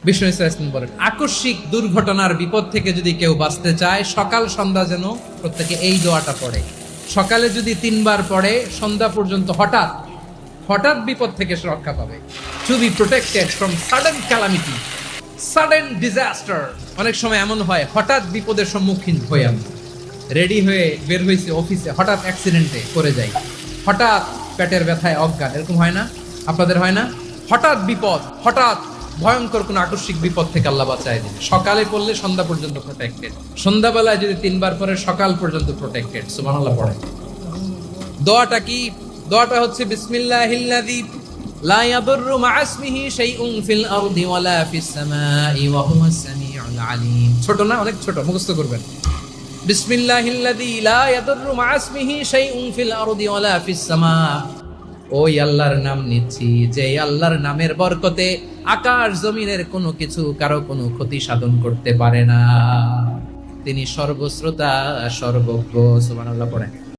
বিষ্ণু ইসলাম বলেন, আকস্মিক দুর্ঘটনার বিপদ থেকে যদি কেউ বাঁচতে চায়, সকাল সন্ধ্যা যেন প্রত্যেকে এই দোয়াটা পড়ে। সকালে যদি 3 বার পড়ে, সন্ধ্যা পর্যন্ত হঠাৎ হঠাৎ বিপদ থেকে সে রক্ষা পাবে। To be protected from sudden calamity, sudden disaster. অনেক সময় এমন হয়, হঠাৎ বিপদের সম্মুখীন হয়ে আমি রেডি হয়ে বের হয়েছি অফিসে, হঠাৎ অ্যাক্সিডেন্টে পড়ে যাই, হঠাৎ পেটের ব্যথায় অজ্ঞান, এরকম হয় না? আপনাদের হয় না? হঠাৎ বিপদ, হঠাৎ ভয়ঙ্কর কোন আকস্মিক বিপদ থেকে আল্লাহ বাঁচায় দিবে। সকালে পড়লে সন্ধ্যা পর্যন্ত প্রোটেক্টেড, সন্ধ্যাবেলায় যদি 3 বার পরে সকাল পর্যন্ত প্রোটেক্টেড। সুবহানাল্লাহ পড়ে। দোয়াটা কি? দোয়াটা হচ্ছে বিসমিল্লাহিল্লাযী লা ইয়াদুররু মা'a ইসমিহি শাইউন ফিল আরদি ওয়ালা ফিস সামাই ওয়া হুয়াস সামিউল আলিম। ছোট না? অনেক ছোট, মুখস্থ করবেন। বিসমিল্লাহিল্লাযী লা ইয়াদুররু মা'a ইসমিহি শাইউন ফিল আরদি ওয়ালা ফিস সামা। ওই আল্লাহর নাম নিচ্ছি, যে আল্লাহর নামের বরকতে আকাশ জমিনের কোনো কিছু কারো কোনো ক্ষতি সাধন করতে পারে না। তিনি সর্বশ্রোতা, সর্বজ্ঞ। সুবহানাল্লাহ পড়েন।